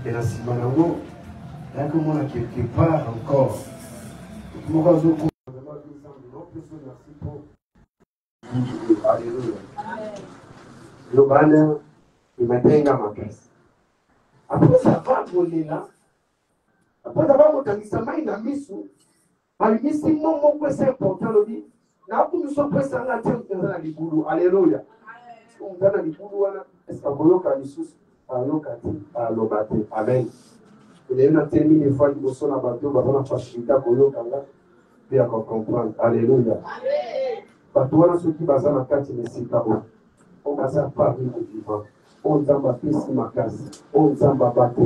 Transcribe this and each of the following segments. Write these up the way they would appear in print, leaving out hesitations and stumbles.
Et la Simanango, là que moi, quelque part encore, moi, je vous merci pour. Alléluia. Le banner, il m'a dit ma caisse. Après, ça va voler là. Après, ça va monter, ça m'a une mise. Ici, mon c'est important, le dit. Là, nous sommes prêts à la terre, nous allons aller. Alléluia. On va aller pour est-ce qu'on peut y aller sous à l'obate. Amen. Il y a une termine de fois qui sont à bateau, on va faciliter à Koyokanga, puis à comprendre. Alléluia. Bateau, ceux qui basent dans la carte, mais c'est pas bon. On va s'en parler au vivant. On s'en va pisser ma casse. On s'en va battre.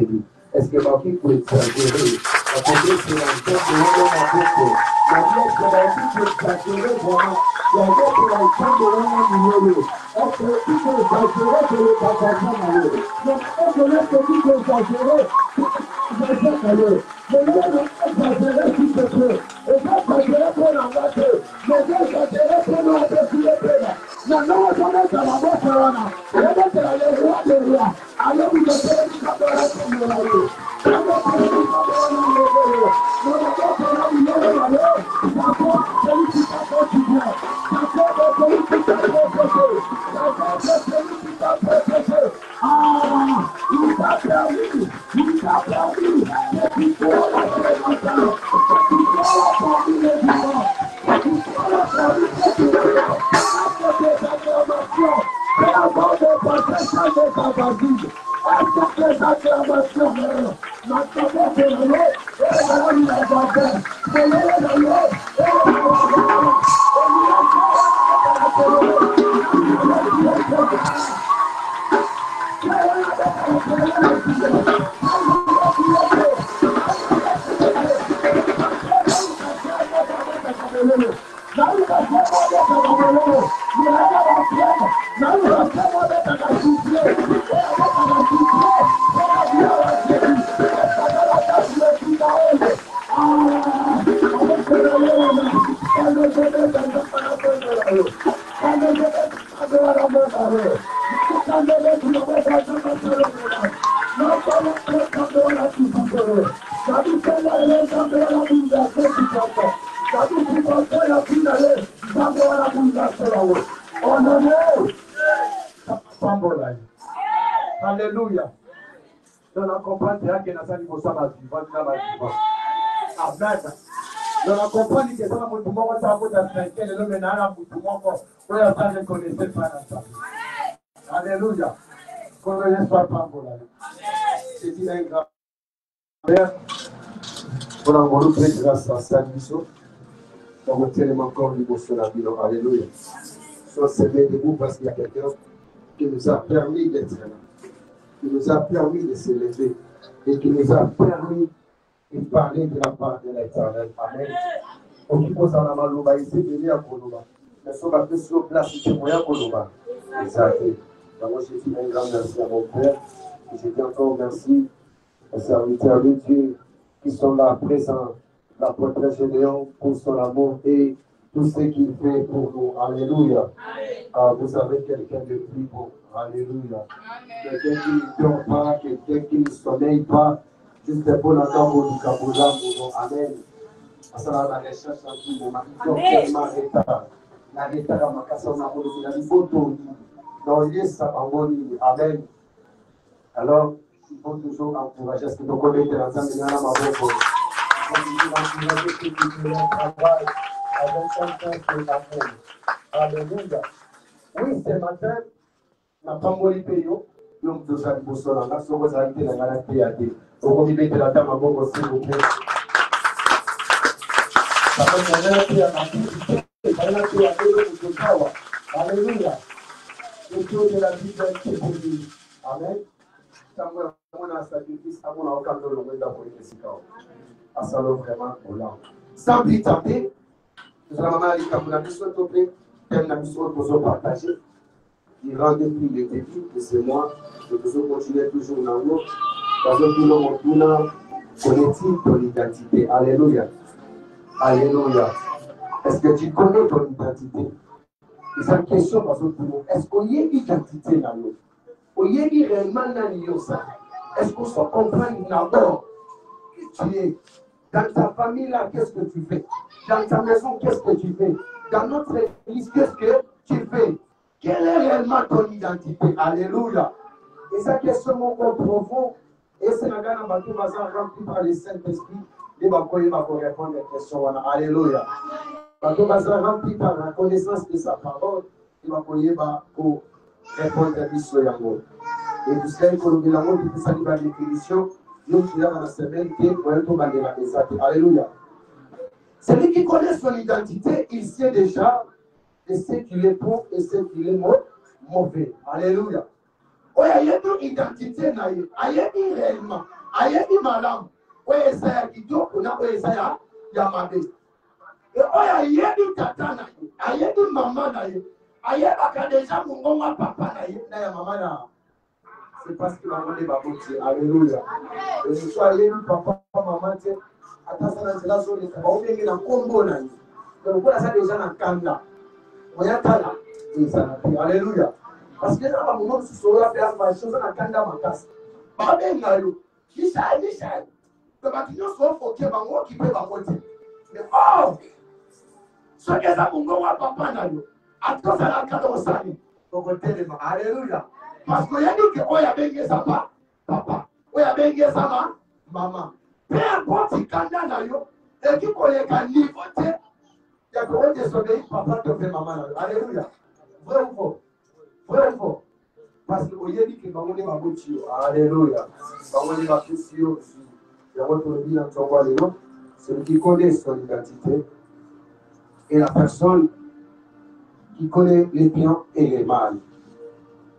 Est-ce que ma fille peut exagérer? La police est en train de l'homme à beaucoup. La vie est la fille peut exagérer vraiment. La vie est en train de l'homme à beaucoup. Est-ce que tu peux exagérer que le bagageant à l'eau? Donc, est-ce que tu peux exagérer que le bagageant à l'eau? Je vais exagérer s'il te plaît. Et je vais exagérer pour la moitié. Je vais exagérer pour la moitié s'il te plaît. Non, non, on va mettre la boîte là. On va mettre la loi de loi. Alors, vous êtes comme la loi. Alléluia. Dans la compagnie, il y a qui n'a pas dit que ça va vivre. Amen. Dans la compagnie, il y a qui n'a pas dit que ça va vivre. Alléluia. Connaissez pas Pambola. C'est dit un grand père. On a voulu prendre grâce à sa mission. On va tellement encore du beau sur la vie. Alléluia. Soit c'est debout parce qu'il y a quelqu'un qui nous a permis d'être là, qui nous a permis de se lever et qui nous a permis de parler de la part de l'Éternel. Amen. On qui pose en la malouba ici, venir à Koloba. Mais si on va faire sur place, c'est moyen Koloba. Exactement. Moi, je dis un grand merci à mon Père. Et je dis encore merci aux serviteurs de Dieu qui sont là présents, la prêtresse Gédéon pour son amour et tout ce qu'il fait pour nous. Alléluia. Ah, vous avez quelqu'un de plus beau. Alléluia. Quelqu'un qui ne dort pas, quelqu'un qui ne sommeille pas. Juste pour l'entendre pour du Kaboula, mon nom. Amen. Ça va la recherche en tout moment. Il faut tellement retard. La retard à ma casse, on a voulu la photo. Donc, ça va mourir. Amen. Alors, il faut toujours encourager. Est-ce que nous connaissons l'ensemble de la maman? Alléluia. Oui, ce matin, la Pamboli Peyo, donc de chaque boussole, la sauce a été la maladie à des. Au milieu de la dame à bon aussi, vous plaît. Ça fait un peu à la vie, ça fait un peu à l'eau. Alléluia. Le Dieu de la vie est pour lui. Amen. On a sacrifice, on a aucun de l'homme d'avoir été si calme. À ça, vraiment, on l'a. Sans plus tarder, nous allons aller à la mission de Topé, la mission que nous partager. Il rend depuis le début de ce mois, nous devons continuer toujours dans l'eau, parce que nous avons connaît-il ton identité. Alléluia. Alléluia. Est-ce que tu connais ton identité? C'est une question parce que est-ce qu'il y a une identité dans l'eau? Il y a réellement dans l'eau ça. Est-ce qu'on se comprend d'abord qui tu es? Dans ta famille, là, qu'est-ce que tu fais? Dans ta maison, qu'est-ce que tu fais? Dans notre église, qu'est-ce que tu fais? Quelle est réellement ton identité? Alléluia. Et ça, question mon corps profond. Et c'est la gagne à rempli par le Saint-Esprit. Il va répondre à des questions. Alléluia. Rempli par la connaissance de sa parole. Il va répondre à des questions. Et vous savez que nous avons dit ça dans la définition. Nous sommes dans la semaine qui est alléluia. Celui qui connaît son identité, il sait déjà de ce qu'il est bon et ce qu'il est mauvais. Alléluia. Il y a une identité, il y a une réellement, il y a une madame, il y a une yamade. Et il y a une tata, il y a une maman, il y a déjà mon papa, il y a maman. C'est parce que maman est ma beauté. Alléluia. Et ce soir, il y a une papa, maman, attention à la zone, il va ouvrir un combo. Donc, voilà, ça déjà dans le Canada. On y a là. Alléluia. Parce que là, mon nom, c'est là, faire ma chose dans le Canada, ma casse. Babé, Nalo. Michel. Le bâtiment soit foqué, ma qui peut ma beauté. Mais oh! Ce que ça, mon nom, papa, Nalo. Attends, ça la cadre au salut. Donc, on t'aime. Alléluia. Parce qu'il y a dit que oh, il y a bien ça papa, oh, il y a bien ça maman. Peu importe si Canada et qui connaît qu'à niveau, il y a que désobéir, papa te fait maman. Alléluia. Vrai ou faux? Vrai ou faux? Parce qu'il y a dit que maman est ma boutique. Alléluia. Maman est ma fille. Il y a votre vie dans ton roi, celui qui connaît son identité et la personne qui connaît les biens et les mal.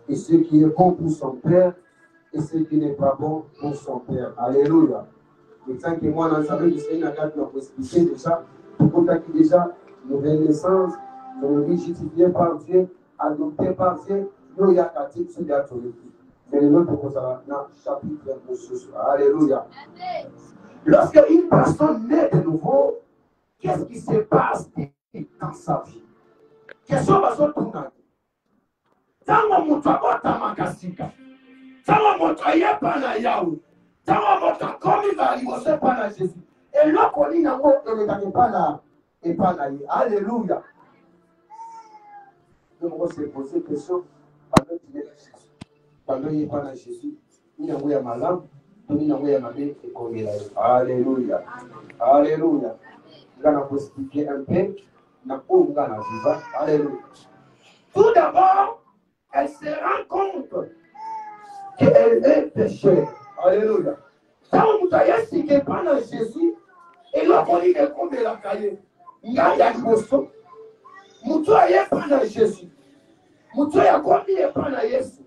Et ce qui est bon pour son père et ce qui n'est pas bon pour son père. Alléluia. Et tant que moi, dans le salut du Seigneur, nous avons expliqué déjà, pour qui déjà, nouvelle naissance, nous sommes justifiés par Dieu, adoptés par Dieu, nous y a qu'à dire ce gars. Mais le autre, pour ça, dans le chapitre de ce soir. Alléluia. Lorsque une personne naît de nouveau, qu'est-ce qui se passe dans sa vie? Question va se tourner. Tango mutu abota makasika. Tango mutu ayepa na yawe. Tango mutu akomi bali bose pa na Jésus. Et loko ni nango elekake pa na ye. Alléluia. Donc on s'est posé question pendant qu'il est Jésus. Pendant qu'il est pas na Jésus, ni nango ya malamu, ni nango ya mabe ekongela ye. Alléluia. Alléluia. Là on peut expliquer un peu na onga na viva. Alléluia. Tout d'abord, elle se rend compte qu'elle est péchée. Alléluia. Quand vous avez signé pendant Jésus, et là, on dit que la cahier. Il y a une boisson. Vous avez pendant Jésus. Vous avez commis pendant Jésus.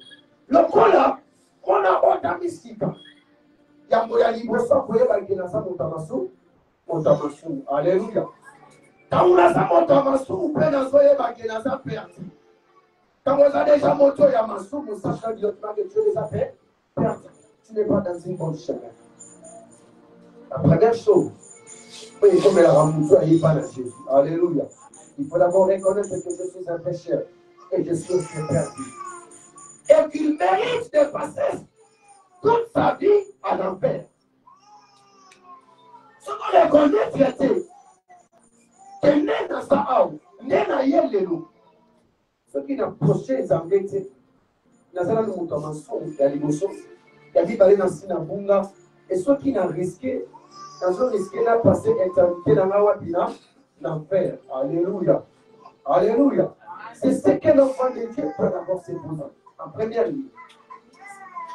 Le coup là, on a entamé Sika. Il y a une boisson pour y avoir Montamassou. Alléluia. Quand vous avez Montamassou, vous prenez un soye qui perdu. Quand vous avez déjà monté à Massou, vous sachez directement que tu les as fait perdre. Tu n'es pas dans une bonne chemin. La première chose, il faut que la ramoutou aille pas dans Jésus. Alléluia. Il faut d'abord reconnaître que je suis un pécheur et je suis perdu. Et qu'il mérite de passer toute sa vie à l'enfer. Ce qu'on reconnaît, traité, que n'est dans sa âme, n'est dans yellélo. Ce qui n'a proché les embêtés, Nazara nous montre un son, il y a l'émotion, il y a dit d'aller dans Sinabunga, et ceux qui n'ont risqué, dans un risqué là, passer éternité dans la Wabina, l'enfer. Alléluia. Alléluia. C'est ce que l'enfant de Dieu peut d'abord s'épouser, en première ligne.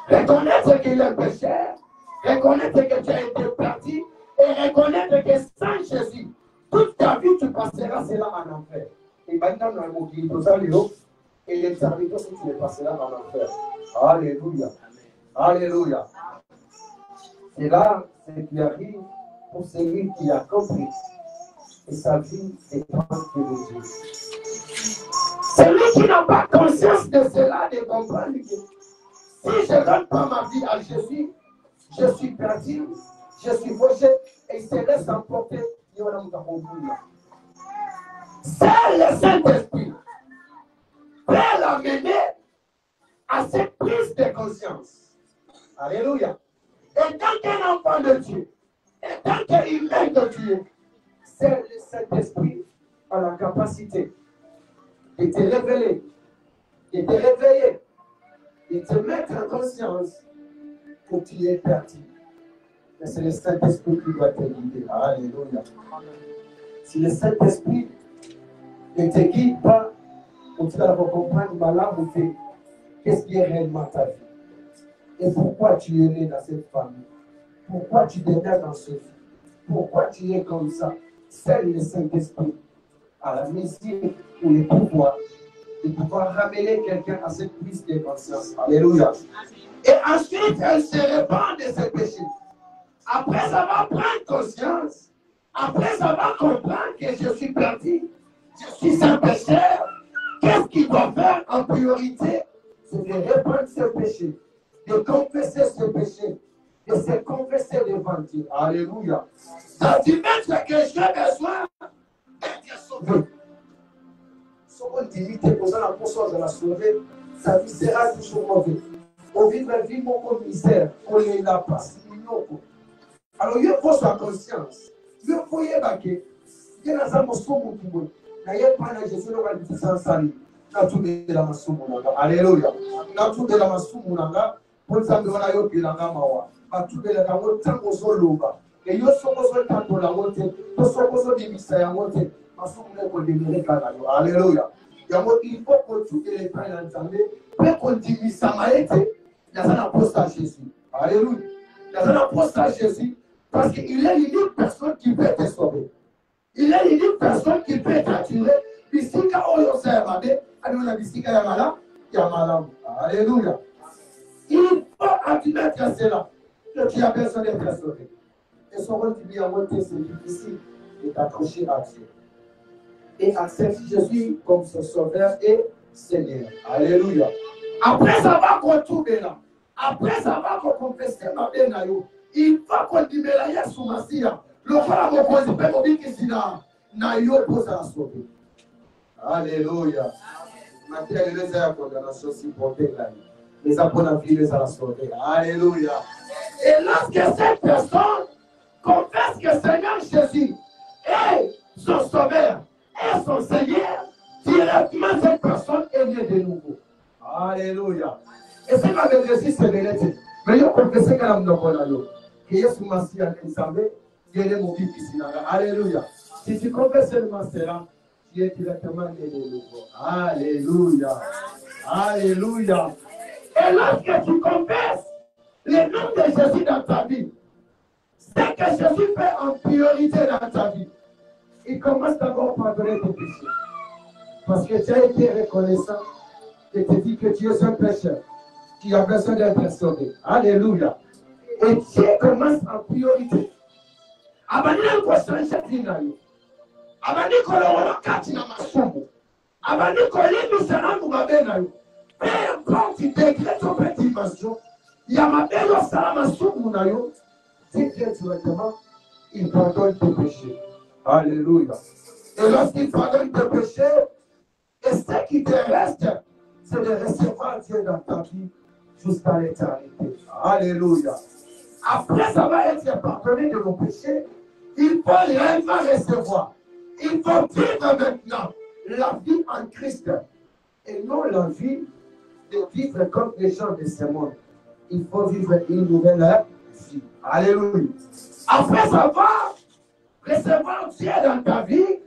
Reconnaître qu'il est pécheur, reconnaître que tu as été perdu, et reconnaître que sans Jésus, toute ta vie, tu passeras cela en enfer. Et maintenant, nous avons dit et l'éternité, tu les passeras en enfer. Alléluia. Alléluia. C'est là ce qui arrive pour celui qui a compris. Et sa vie dépend de Dieu. Celui qui n'a pas conscience de cela, de comprendre que si je ne donne pas ma vie à Jésus, je suis perdu, je suis fauché, et il se laisse emporter. C'est le Saint-Esprit peut l'amener à cette prise de conscience. Alléluia. Et tant qu'un enfant de Dieu, et tant qu'il est de Dieu, c'est le Saint-Esprit a la capacité de te révéler, de te réveiller, de te mettre en conscience que tu es perdu. Mais c'est le Saint-Esprit qui doit te guider. Alléluia. Si le Saint-Esprit ne te guide pas, tu vas comprendre malade, qu'est-ce qui est réellement ta vie. Et pourquoi tu es né dans cette famille. Pourquoi tu deviens dans ce vie. Pourquoi tu es comme ça. Seul le Saint-Esprit a la mesure ou le pouvoir de pouvoir ramener quelqu'un à cette prise de conscience. Alléluia. Et ensuite, elle se répand de ses péchés. Après avoir pris conscience, après avoir compris que je suis perdu, je suis un pécheur, qu'est-ce qu'il doit faire en priorité? C'est de répandre ce péché, de confesser ce péché, de se confesser devant Dieu. Alléluia. Ça dit même ce que j'ai besoin d'être sauvé. Si on dit que vous avez la conscience de la sauver, sa vie sera toujours mauvaise. On vit la vie mon misère, on est là pas. Alors, il faut sa conscience. Il faut y avoir que il y a un mensonge qui vous. Il y a pas de Jésus, on va dire sans salut. Tout de la mensonge. Alléluia. Tout de la mensonge. Pour ça, nous allons y aller mawa. Tout de la mensonge, tant soloba. Et yo somos tanto la motte. Nous somos des mystères motte. Mensonge qu'on démire canalo. Alléluia. Il faut que tout les prenne ensemble. Pour qu'on dise ça m'a été. Il y a un apostat Jésus. Alléluia. Il y a un apostat Jésus. Parce qu'il est l'unique personne qui peut te sauver. Il est l'unique personne qui peut t'attirer. Bisika oyo servade, adona bisika yamala, yamala. Alléluia. Il faut admettre cela, que tu as besoin d'être sauvé. Et son rôle qui vient monter, c'est difficile de t'accrocher à Dieu. Et accepte Jésus comme son sauveur et Seigneur. Alléluia. Après avoir retrouvé là, après avoir confessé ma bénayo, il faut qu'on dise la Yesu Masia. Le roi va poser pour dire que c'est là, nayo pour la sauver. Alléluia. Maintenant, les a condamnation si portée là. Les apôtres les a sauver. Alléluia. Et lorsque cette personne confesse que Seigneur Jésus est son sauveur et son Seigneur, directement cette personne est née de nouveau. Alléluia. Et c'est ma Jésus c'est vérité. Mais je confesse que l'homme n'a que Yesu Masia ensemble, il est mon vie ici. Alléluia. Si tu confesses seulement cela, tu es directement né de nouveau. Alléluia. Alléluia. Et lorsque tu confesses le nom de Jésus dans ta vie, c'est que Jésus fait en priorité dans ta vie. Il commence d'abord par pardonner tes péchés. Parce que tu as été reconnaissant et te dit que tu es un pécheur. Tu as besoin d'être sauvé. Alléluia. Et Dieu commence en priorité. Abanina ko sanse dinayo. Abani ko lo kati na masumu. Abani ko limi sanamu mabenayo. Peu importe degré ton petit dimension, il y a ma belle salama sumu nayo. Dieu directement, il pardonne tes péchés. Alléluia. Et lorsqu'il pardonne tes péchés, et ce qui te reste, c'est de recevoir Dieu dans ta vie jusqu'à l'éternité. Alléluia. Après avoir été pardonné de nos péchés, il faut réellement recevoir. Il faut vivre maintenant la vie en Christ et non la vie de vivre comme les gens de ce monde. Il faut vivre une nouvelle vie. Alléluia. Après avoir recevoir Dieu dans ta vie,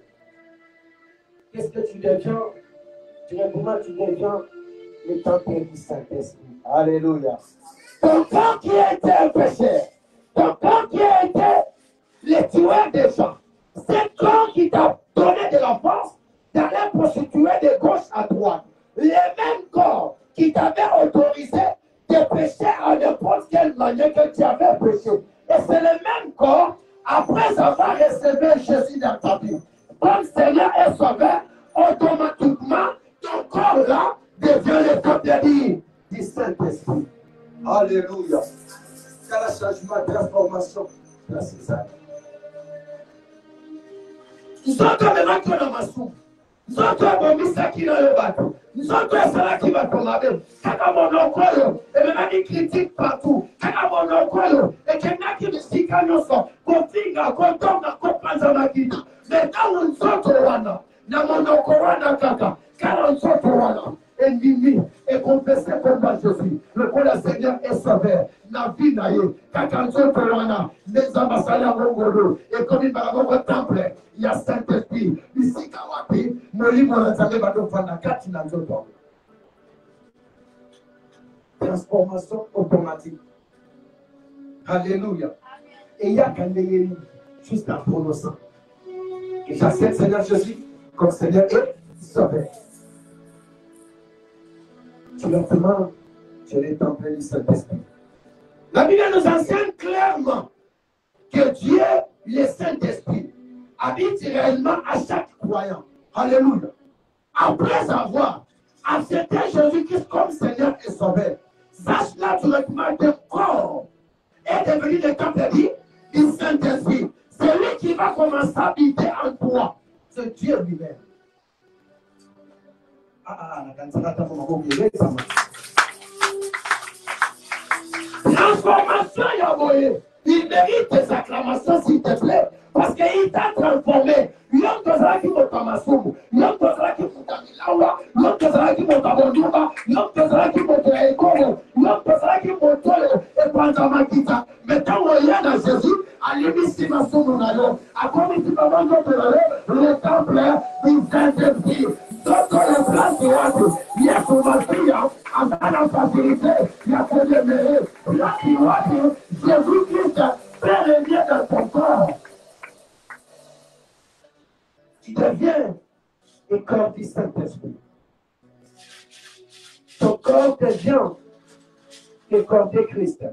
qu'est-ce que tu deviens? Tu deviens le temple du Saint-Esprit. Alléluia. Ton corps qui était un pécheur, ton corps qui était le tueur des gens, c'est corps qui t'a donné de la force d'aller prostituer de gauche à droite. Les mêmes corps qui t'avaient autorisé de pécher à n'importe quelle manière que tu avais péché. Et c'est le même corps, après avoir reçu Jésus dans ta vie, comme Seigneur est sauveur, automatiquement, ton corps là devient le temple du Saint-Esprit. Alléluia. Quel changement, transformation, la César. Ils sont comme maintenant dans ma soupe. Nzoto bomisa qui dans le bateau. Nzoto est cela qui va commander. Quand mon oncle, et même il critique partout. Quand mon oncle, et quelqu'un qui me dit qu'il y a un finger, qu'on tombe dans le panza makina. Mais quand on nzoto wana, na mon oncle wana kaka, quand on nzoto wana, et mimi, et confesser comme Jésus. Le bon Seigneur est sauveur. Na vie na ye, kaka nzoto wana, les ambassadeurs ngolo, et comme il va avoir un temple, il y a Saint-Esprit. Ici, kawapi, molimo na nzambe badofana kati na nzoto. Transformation automatique. Alléluia. Et il y a qu'un délire juste en prononçant. Et j'accepte Seigneur Jésus comme Seigneur et Sauveur. Tu leur demandes, tu es temple du Saint-Esprit. La Bible nous enseigne clairement que Dieu, le Saint-Esprit, habite réellement à chaque croyant. Alléluia. Après avoir accepté Jésus-Christ comme Seigneur et Sauveur, sache naturellement que ton corps est devenu le temple du Saint-Esprit. C'est lui qui va commencer à habiter en toi. C'est Dieu lui-même. Transformation, Yahweh. Il mérite tes acclamations, s'il te plaît. Parce qu'il t'a transformé. Yom tozala ki motamasumu, yom tozala ki mutamilawa, yom tozala ki motabonduba, yom tozala ki motoekomo, yom tozala ki motolo, et pantamakita. Mais quand on y a dans Jésus, à l'imisi masumu na yo, à comme il dit maman le temple du Saint-Esprit. Donc le place de l'autre, il y a son mari, en la facilité, il y a son demeuré, il y a qui voit Jésus-Christ fait le bien dans ton corps. Tu deviens le corps du Saint-Esprit. Ton corps devient le corps de Christ.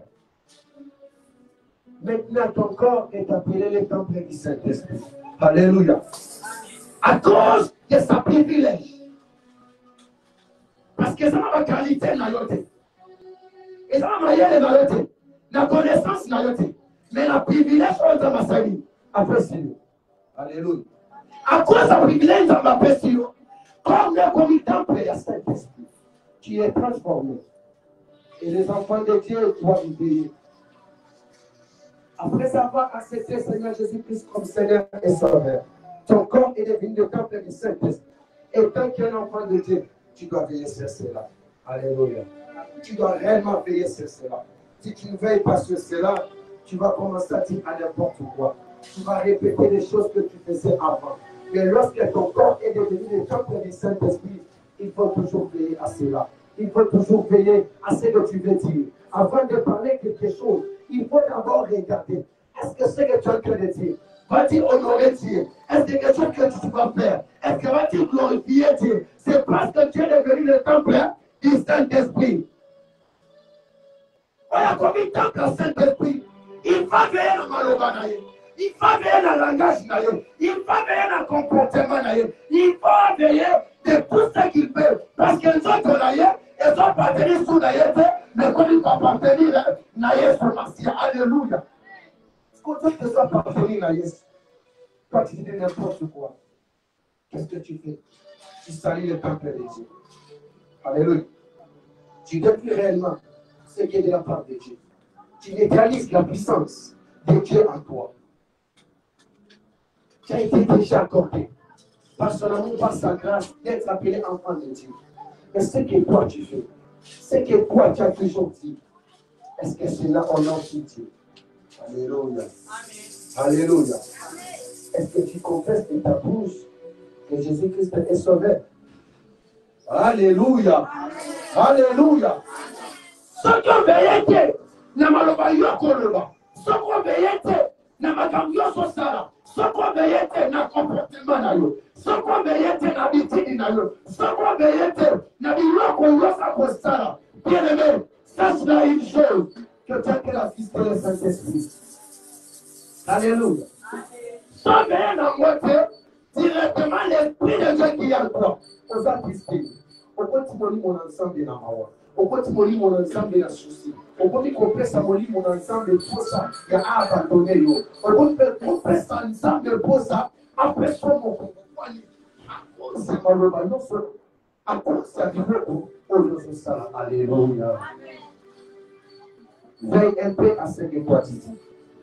Maintenant, ton corps est appelé le temple du Saint-Esprit. Alléluia. À cause de sa privilège. Parce que ça m'a qualité na yote. Et ça m'a yé na yote. La connaissance na yote. Mais la privilège on t'a massali. Après c'est lui. Alléluia. À cause de la privilège on m'a apprécié. Comme le comité de Saint-Esprit. Tu es transformé. Et les enfants de Dieu doivent vivre. Après avoir accepté Seigneur Jésus-Christ comme Seigneur et Sauveur, ton corps est devenu le temple du Saint-Esprit. Et tant qu'un enfant de Dieu, tu dois veiller sur cela. Alléluia. Tu dois réellement veiller sur cela. Si tu ne veilles pas sur cela, tu vas commencer à dire à n'importe quoi. Tu vas répéter les choses que tu faisais avant. Mais lorsque ton corps est devenu le temple du Saint-Esprit, il faut toujours veiller à cela. Il faut toujours veiller à ce que tu veux dire. Avant de parler quelque chose, il faut d'abord regarder. Est-ce que ce que tu es en train de dire va-t-il honorer Dieu? Est-ce que quelque chose que tu vas faire? Est-ce que va-t-il glorifier Dieu? C'est parce que tu es devenu le temple du Saint-Esprit. Voilà combien de temps que le Saint-Esprit, il va veiller dans Malobanaye, il va veiller dans le langage, il va veiller dans le comportement, il va veiller de tout ce qu'il fait. Parce qu'ils ont donné, ils ont partenaire sous Naïe, mais comme ils vont partenir Naïe sur Massia. Alléluia. Quand tu ne sois partenaire Naïe, toi tu dis n'importe quoi. Qu'est-ce que tu fais? Tu salis le temple de Dieu. Alléluia. Tu décris réellement ce qui est de la part de Dieu. Tu neutralises la puissance de Dieu en toi. Tu as été déjà accordé par son amour, par sa grâce, d'être appelé enfant de Dieu. Mais ce que toi tu fais, ce que toi tu as toujours dit, est-ce que cela honore Dieu? Alléluia. Alléluia. Est-ce que tu confesses de ta bouche que Jésus-Christ est sauveur? Alléluia. Alléluia. Ce qu'on veillait, n'a pas yokoloba. Ce qu'on veillait, n'a pas yososala. Ce qu'on veillait, n'a comportement na yo. Ce qu'on veillait, n'a habitude na yo. Ce qu'on veillait, n'a pas yososala. Bien aimé, sache là une chose, que tu as que la fils de le Saint-Esprit. Alléluia. Sans veiller dans moi, directement l'esprit de Dieu qui est en toi. On va discuter. On peut timoler mon ensemble dans ma voix. On peut timoler mon ensemble dans la souci. On peut comprendre ça, mon ensemble de tout ça. Il y a à abandonner. On peut comprendre ça ensemble de tout ça. Après ça, mon compagnie. c'est malheureux, non seulement à cause de ça, alléluia. Veille un peu à ce que toi tu dis,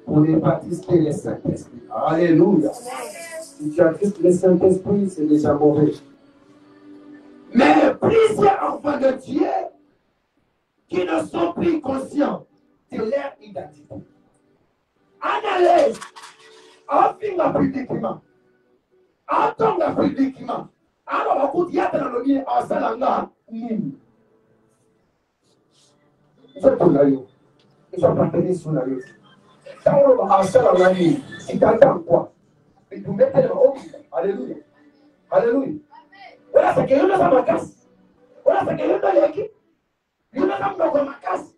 pour ne pas trister les Saint-Esprit. Alléluia. Si tu attristes le Saint-Esprit, c'est déjà mauvais. Mais plusieurs enfants de Dieu qui ne sont plus conscients de leur identité. Analyse, enfin publiquement, entendre publiquement. Alors, on dit à dans le milieu, en salanga, je peux l'aller. Ils sont pas tenus sur la liste. Quand on va en salanga, si t'entends quoi? Et tu mets le haut. Alléluia. Alléluia. Voilà, c'est que je ne sais pas casse. Voilà, c'est que je ne sais pas qui. Je ne sais pas ma casse.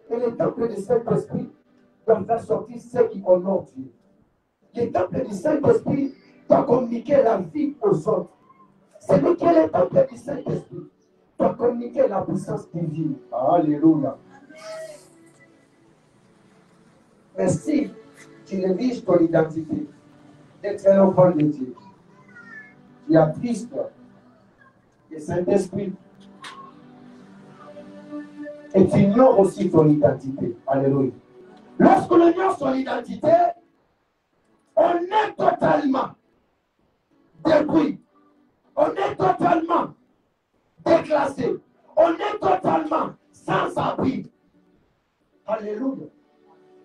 Et le temple du Saint-Esprit doit faire sortir ceux qui honorent Dieu. Le temple du Saint-Esprit doit communiquer la vie aux autres. C'est lui qui est le temple du Saint-Esprit doit communiquer la puissance divine. Alléluia. Mais si tu négliges ton identité d'être un enfant de Dieu, il attriste le Saint-Esprit et tu ignores aussi ton identité. Alléluia. Lorsque l'on ignore son identité, on est totalement détruit. On est totalement déclassé. On est totalement sans abri. Alléluia.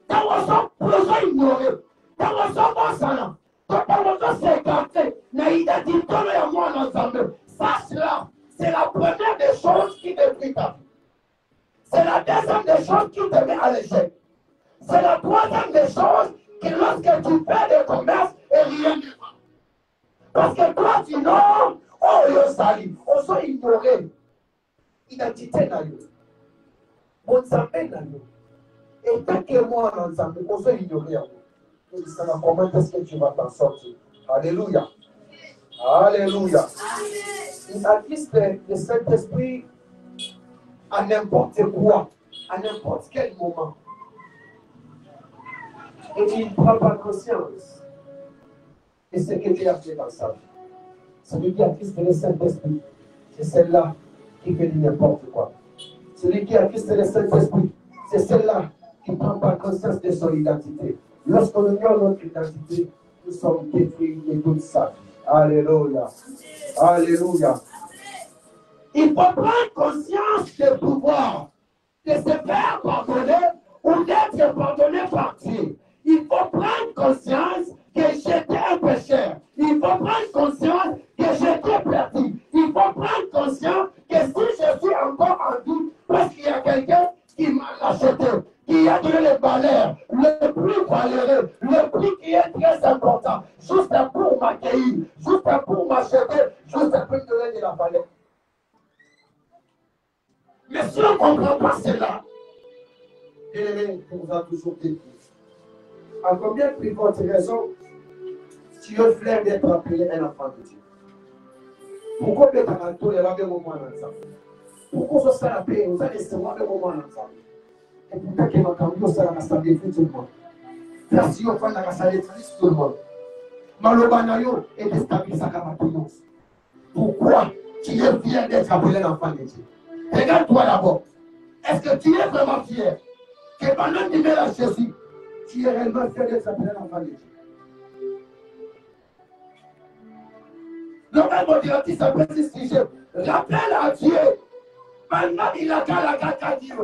Dans on besoin ignorer. Dans on salon. Dans on s'écarter. L'identité de moi ensemble. Sache-la. C'est la première des choses qui détruit ta vie. C'est la deuxième des choses qui te met à l'échec. C'est la troisième des choses que lorsque tu fais des commerces et rien ne va. Parce que toi, tu non, oh, yo sali, on s'est ignoré. Identité n'a eu. Bon, ça fait n'a eu. Et tant que moi, on s'est ignoré. Et ça va comment est-ce que tu vas t'en sortir? Alléluia. Alléluia. Il attriste le Saint-Esprit à n'importe quoi, à n'importe quel moment. Et il ne prend pas conscience de ce que Dieu a fait dans sa vie. Celui qui attriste le Saint-Esprit, c'est celle-là qui fait n'importe quoi. Celui qui attriste le Saint-Esprit, c'est celle-là qui ne prend pas conscience de son identité. Lorsqu'on ignore notre identité, nous sommes détruits de toute sa vie. Alléluia. Alléluia. Il faut prendre conscience du pouvoir de se faire pardonner ou d'être pardonné par Dieu. Il faut prendre conscience que j'étais un pécheur. Il faut prendre conscience que j'étais perdu. Il faut prendre conscience que si je suis encore en doute, parce qu'il y a quelqu'un qui m'a acheté, qui a donné le valeur, le plus valeureux, le prix qui est très important, juste pour m'accueillir, juste pour m'acheter, juste pour me donner de la valeur. Mais si on ne comprend pas cela, on va toujours détruire. À combien de plus forte raison tu as fleur d'être appelé un enfant de Dieu? Pourquoi tu es en train de laver mon moment ensemble? Pourquoi ça la paix? Vous allez se laver mon moment ensemble. Et pourquoi que ma cambio ça la rassemble tout le monde? La si on fait la rassemble tout le monde. Malobanayo est déstabilisé à ma puissance. Pourquoi tu es fier d'être appelé un enfant de Dieu? Regarde-toi d'abord. Est-ce que tu es vraiment fier que pendant que tu mets la Jésus, tu es réellement fier d'être appelé un enfant de Dieu? Le même directif s'appelle ce sujet. Rappelle à Dieu. Maintenant, il a qu'à la Dieu.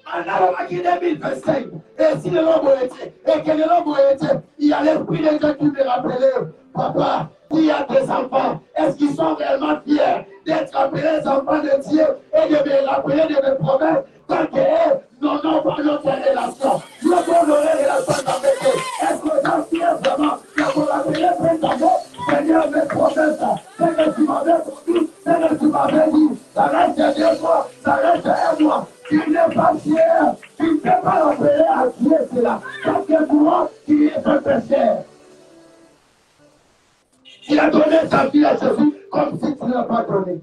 Maintenant, il est 2025. Et si le lobo était, et que le lobo était, il y a l'esprit de Dieu qui me rappelle. Papa, il y a des enfants. Est-ce qu'ils sont réellement fiers d'être appelés les enfants de Dieu et de me rappeler de mes promesses tant qu'eux n'ont pas notre relation? Nous avons notre relation avec eux. Est-ce que vous êtes fiers vraiment d'avoir appelé plein d'amour? Seigneur, mes promesses, c'est que tu m'avais promis, c'est que tu m'avais dit, ça reste 2 mois, ça reste 1 mois. Tu n'es pas fier, tu ne peux pas l'appeler à Dieu cela. Parce que toi, tu es un pécheur. Il a donné sa vie à Jésus comme si tu ne l'as pas donné.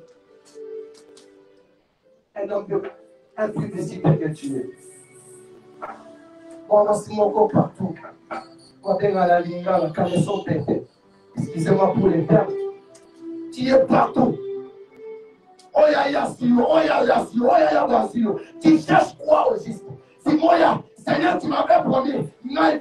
Un homme de publicité que tu es. On a mon corps partout. On a la ligne, la camisole tête. Excusez-moi pour les termes. Tu es partout. Tu cherches quoi au juste? Si moi, Seigneur, tu m'avais promis, est-ce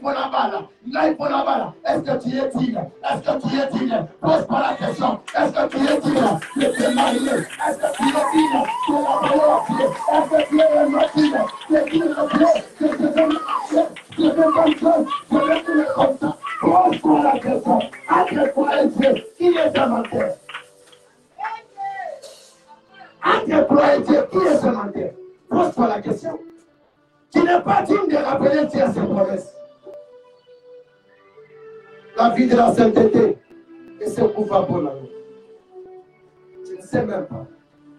que tu es digne? Est-ce que tu es digne? Pose-moi la question. Est-ce que tu es digne de te marier? Est-ce que tu es digne de la paix? Est-ce que tu es vraiment digne de dire le Dieu, de te marcher, de te comme comme ça? Pose-moi la question. Entre toi et Dieu, qui est demandé? Entre toi et Dieu, qui est demandé? Pose-toi la question. Tu n'es pas digne de rappeler Dieu à ses promesses. La vie de la sainteté et c'est pouvoir pour la vie. Tu ne sais même pas.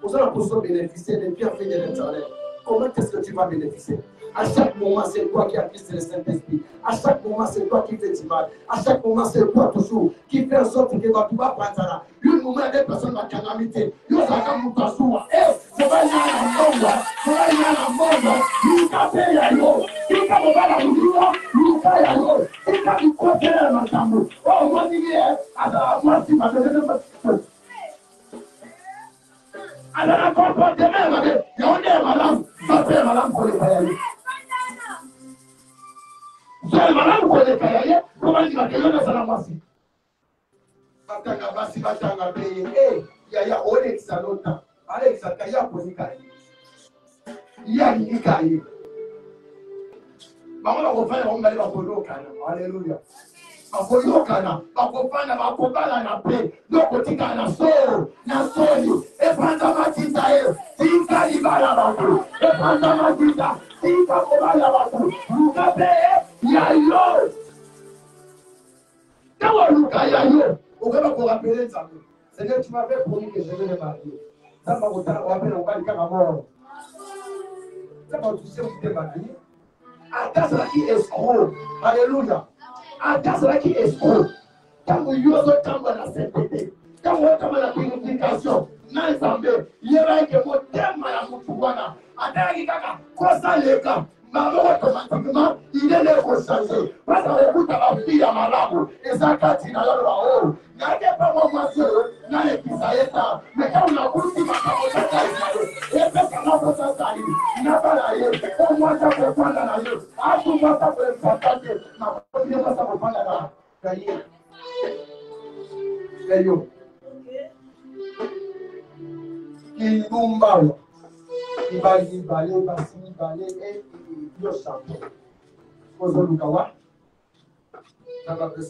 Pour ça, pour bénéficier des bienfaits de l'Éternel. Comment est-ce que tu vas bénéficier? À chaque moment, c'est toi qui attires le Saint-Esprit. À chaque moment, c'est toi qui fais du mal. À chaque moment, c'est toi toujours qui fait en sorte que tu vas prendre ça. Une moment, il y a des personnes qui ont calamité. Ils ont un mouton. Eh, c'est pas une monde. C'est pas une monde. Ils ont fait la yo. Ils ont fait la yo. Ils ont fait la yo. Ils ont fait la yo. Oh, moi, je dis, alors, moi, si ma alors, encore demain, il y a un malade, ça fait malade pour les cahiers. C'est malade pour les cahiers, comment il va te donner ça la moitié? Batanga basi, batanga paye, eh, il y a Alexa lota, Alexa, Kaya pour les cahiers. Il y a les cahiers. Maman, on va faire un mal à Polo, alléluia. Bakolokana, bakopana, bakobala na pe, lokotika na soli, epanda matita tika libala batu, epanda matita, tika kobala batu, lukape yayo. Kawa luka yayo, okeba ko rappeler ça. Seigneur, tu m'avais promis que je vais me marier. Ça va vous rappeler au bali kama mort. Ça va toucher où tu es marié. Attends, c'est là qui est escroc. Alléluia. Attends, c'est là qui est escroc. Quand vous usez tant de la sainteté, quand vous avez la purification, non, ça me il y a que mon thème à la moutouna. Attends, il y a quoi ça les gars? Automatiquement, il est là pour changer. Parce qu'on écoute à la fille à Malabu, et ça, quand il a là-haut, il n'y a pas mon monsieur, il n'y a pas mais quand on a goûté ma capote, et puis quand on a fait ça, il n'a pas la yeux, au moins ça peut prendre la yeux, à tout moment ça peut s'entendre, ma première fois ça peut prendre la yeux. Yo. Il nous parle. Il va y baler, il va s'y baler et il va chanter. Ozolukawa. Ça va faire ça.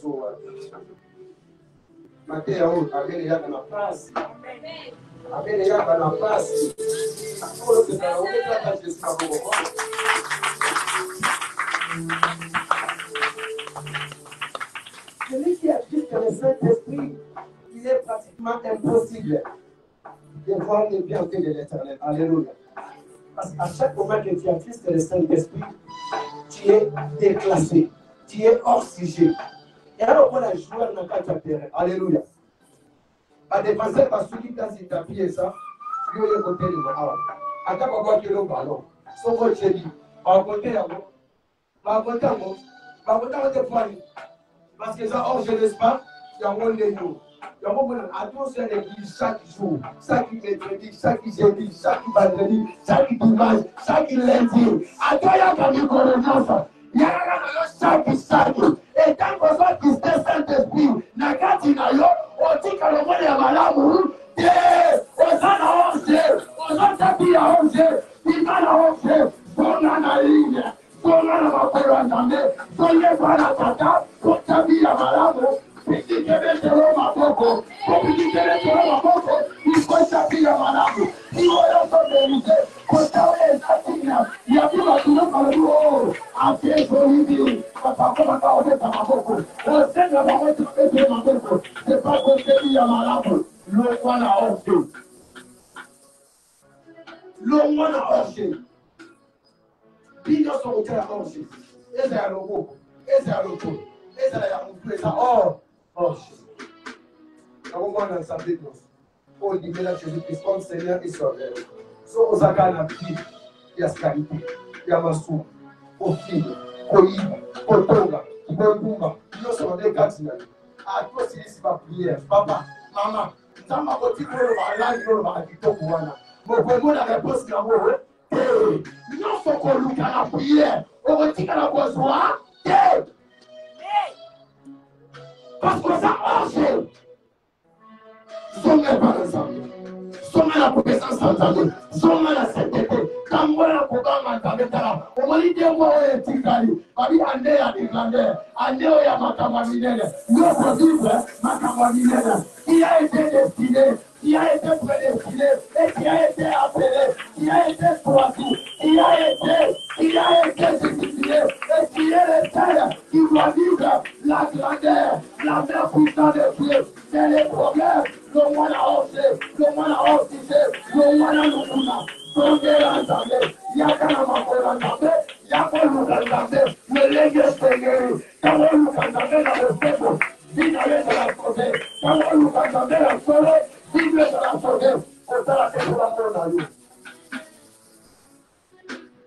Matteo, avec les gens dans la place. Avec les gens dans la place. Celui qui a juste le Saint-Esprit, il est pratiquement impossible de voir les bienfaits de l'Éternel. Alléluia. Parce qu'à chaque moment que tu as Christ et le Saint-Esprit, tu es déclassé, tu es hors sujet. Et alors, on a joué dans le terrain. Alléluia. À dépenser parce que tu as dit tapis et ça, tu as eu côté de moi. À ta papa qui est le ballon, son vote chez lui, à côté à moi, à côté à moi, à côté à moi, parce que ça, hors je laisse pas, il y a un monde de nous. Il y a un moment à tous les églises chaque jour, chaque mercredi, chaque jeudi, chaque vendredi, chaque dimanche, chaque lundi. À toi, il y a quand même connaissance. Il y a chaque. Et tant qu'on soit qui se Saint-Esprit, n'a qu'à dire, on dit que le monde est malade, on s'en a honte, on s'en tapis à honte, il va la honte, on a la ligne. Sola la bakolo andambe, soye para tata, kotabi ya malamu, piki kebe tero maboko, piki kebe tero maboko, ikotabi ya malamu, iwoyo soberize, kotawe ezatina, yabiba tuno kaluo, afye solibi, kapako baka obeta maboko, osenga bawetu ebe maboko, sepa kotebi ya malamu, lomwana oshe. Lomwana oshe. Bidio son hotel à manger. Eze à l'eau, eze à l'eau, eze à la moutou, eze à or. Nous avons un ensemble de nous. Oh, dit là Jésus-Christ comme Seigneur et Sauveur. So, Osaka n'a plus. Il y a Scarité, il y a Massou, Ofi, Koyi, Kotonga, Kibomba. Nous sommes des gars. À toi, c'est ici ma prière. Papa, maman, nous Nzamba kotika oyo balangi oyo bakitoko wana. Vraiment la réponse yango te. Nyonso koluka na prière okotikala kozwa te. Parce que ça marche. Zonga par exemple. Zonga la présence d'Anzambe. Zonga la sainteté. Kambola koganga Nzambe tala. Omoni dembo oyo etikali. Babi ande ya grandeur. Ande oyo ya makambo minene. Yoko vivre makambo minene. Qui a été destiné, qui a été prédestiné et qui a été appelé, qui a été choisi, qui a été désigné et qui est le seul qui doit vivre la grandeur, la mer puissante de Dieu. C'est les problèmes, le moine a osé, le moine a osé, le moine a l'oukuna. Sondera Nzambe, yakana makola Nzambe, yakoluka Nzambe, melenge sengeri, yakoluka Nzambe na boseko, vinale de la sauver, yakoluka Nzambe la sauver, vinale de la sauver, osala te pour l'amour na yo.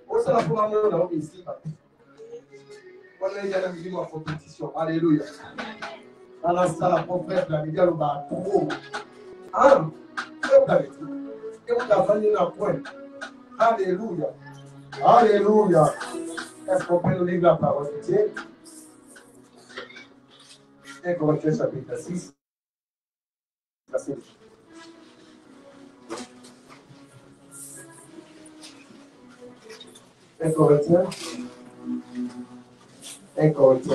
Osala pour l'amour na yo ici, on est dans une compétition, alléluia. Dans la salle, prophète, la média, le bas, trop. Ah, c'est pas tout. Et on a vendu la pointe. Alléluia. Alléluia. Est-ce qu'on peut nous lire la parole de Dieu? 1 Corinthiens chapitre 6. Verset 1 Corinthiens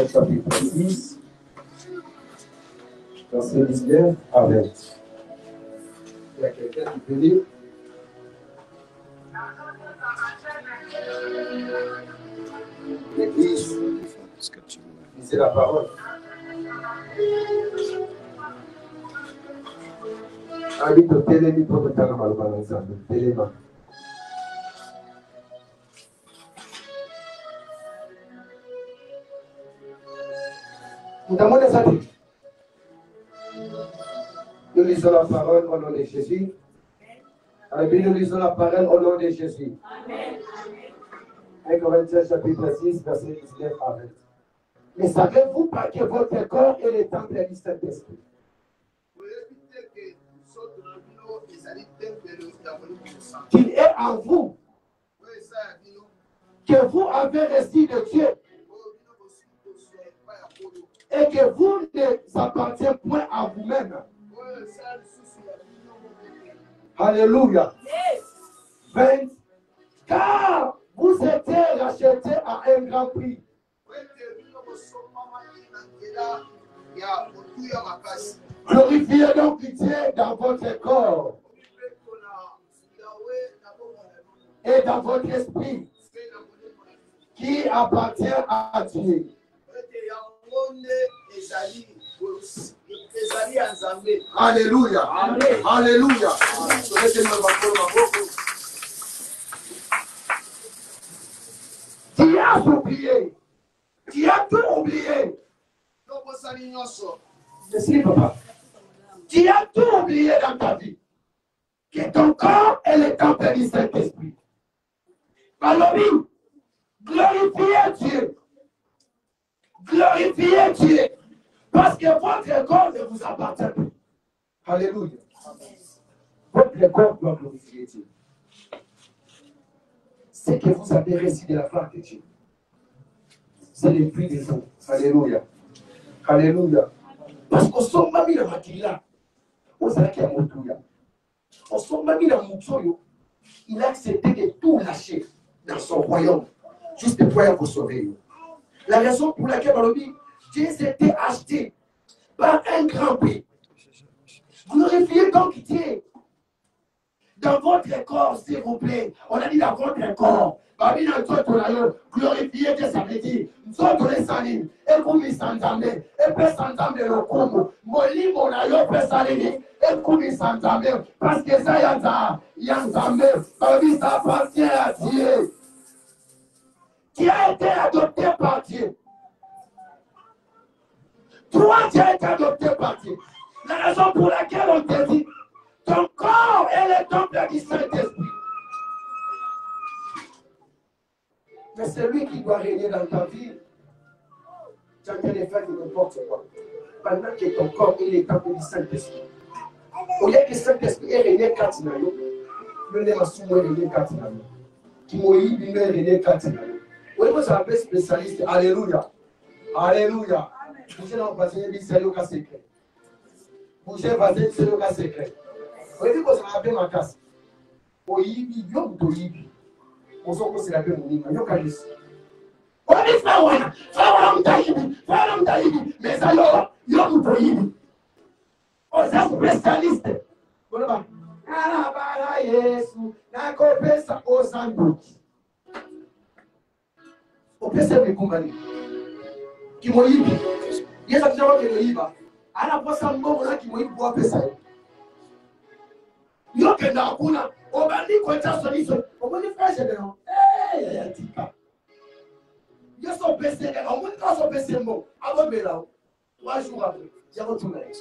chapitre 6. Verset 19 à 20. Il y a quelqu'un qui peut lire? L'église, lisez la parole. Habite au télémi pour le temps mal balancé. Téléma. Nous avons des amis. Nous lisons la parole au nom de Jésus. Amen. Nous lisons la parole au nom de Jésus. Amen. 1 Corinthiens chapitre 6, verset 19 à 20. Mais savez-vous pas que votre corps est le temple du Saint-Esprit? Qu'il est en vous, que vous avez reçu de Dieu, et que vous ne appartenez point à vous-même. Alléluia. 20. Car vous étiez rachetés à un grand prix. Glorifiez donc Dieu dans votre corps et dans votre esprit qui appartient à Dieu. Alléluia. Amen. Alléluia. Tu as oublié. Tu as tout oublié. Merci, papa. Tu as tout oublié dans ta vie. Que ton corps est le temple du Saint-Esprit. Alors, glorifiez Dieu. Glorifiez Dieu. Parce que votre corps ne vous appartient plus. Alléluia. Votre corps doit glorifier Dieu. C'est que vous avez reçu de la part de Dieu. C'est le prix des eaux. Alléluia. Alléluia. Parce qu'on s'en m'a mis la maquilla. On s'est dit à Moutouya. On s'en m'a mis la Moutouya. Il a accepté de tout lâcher dans son royaume. Juste pour vous sauver. La raison pour laquelle on dit Dieu s'était acheté par un grand prix. Glorifiez donc Dieu. Dans votre corps, s'il vous plaît. On a dit dans votre corps. Glorifiez Dieu, ça veut dire. Nous autres les salines. Et vous m'y s'entendez. Et peut s'entendre le coup. Moli monayo peut saliner. Et vous m'y s'entendez. Parce que ça y a ça appartient à Dieu. Qui a été adopté par Dieu. Toi, tu as été adopté par Dieu. La raison pour laquelle on te dit, ton corps est le temple du Saint-Esprit. Mais c'est lui qui doit régner dans ta vie. Tu as fait n'importe quoi. Pendant que ton corps est le temple du Saint-Esprit. Au lieu que Saint-Esprit est régné 4 nanos, le nez m'a souvent régné 4 nanos. Qui m'a eu une régné 4 nanos. Au lieu que ça s'appelle spécialiste, alléluia. Alléluia. Bougez dans le passé, il dit c'est le cas secret. Bougez dans le passé, c'est le cas secret. Au lieu que ça s'appelle ma casse. Au yibi, yo muto yibi. On s'en pose la paix, mon ima, yo kalis. On dit frère muta yibi, mais ça yo muto yibi. On est spécialiste. On va. Alabara Yesu, na kopesa osanduki. Opesa mikumbani. Kimoyibi. Yesu akisema kimoyiba. Anaposa mbongo na kimoyibi kwa pesa. Yoke na hakuna. Obandi kwa solution. Obandi fresh ndio. Yatika. Yesu pesa, obandi kwa pesa mbo. Abobela. 3 jours après, j'ai retourné.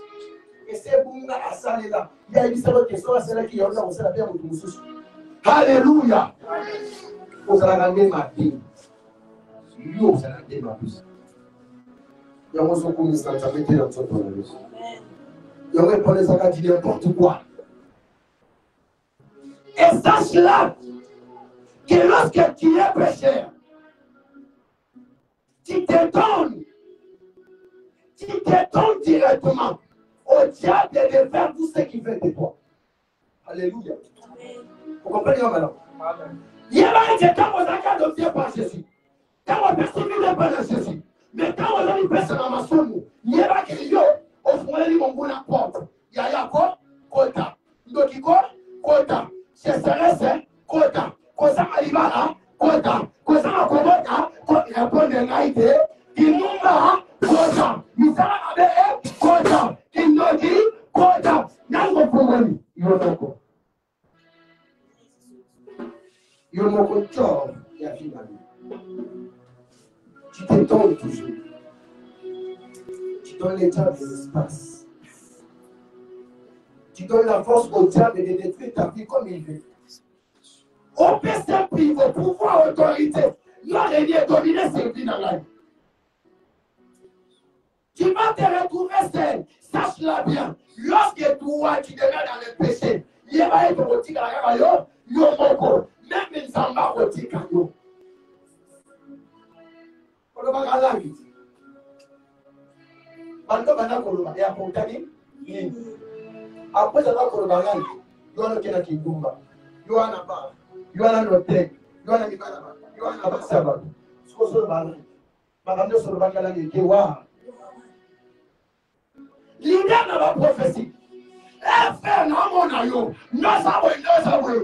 Et c'est pour nous à ça là. Il y a une seule question, c'est là qui y a on s'est la bien pour nous. Alléluia. Vous allez gagner ma vie. Vous allez gagner ma vie. Il y a un mot comme ça, ça met dans son temps. Il y a un répondre ça quand il n'importe quoi. Et sache là que lorsque tu es pécheur, tu t'étonnes directement au diable de faire tout ce qu'il fait de toi. Alléluia. Vous comprenez maintenant? Il y a un qui quand on a adopté par Jésus, quand on personne ne veut pas de Jésus, mais quand on a une personne à ma somme, il y a un qui au fond de mon porte. Il y a quoi? Kota. Donc il Kota. C'est Céleste, Kota. Kosa Alibara, Kota. Kosa Akobota, il répond de l'Aïté, il nous va, Kota. Nous allons avec Kota. Il nous dit, Kota. N'a pas de il y a encore. Il y a encore de job, il y a fini. Tu t'étonnes toujours. Tu donnes les diables de l'espace. Tu donnes la force au diable de détruire ta vie comme il veut. Au simple, au pouvoir, autorité, l'araignée dominer ses vies dans la vie. Tu vas te retrouver seul. Sache-la bien. Lorsque toi, tu demeures dans le péché, il va être au tigre à la yo, même une samba au tigre à yo. Koloba langi. Bando bana koloba ya kontani ni. Après ça koloba langi. Yo ana kena kingumba. Yo ana ba. Yo ana note. Yo ana mibana ba. Yo ana basaba. Skoso bana. Bagando so banga langi ke wa. L'idée de la prophétie. Frère, non, mon aïe. Nous savons,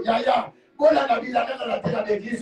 yaya. Voilà la vie, la terre d'église.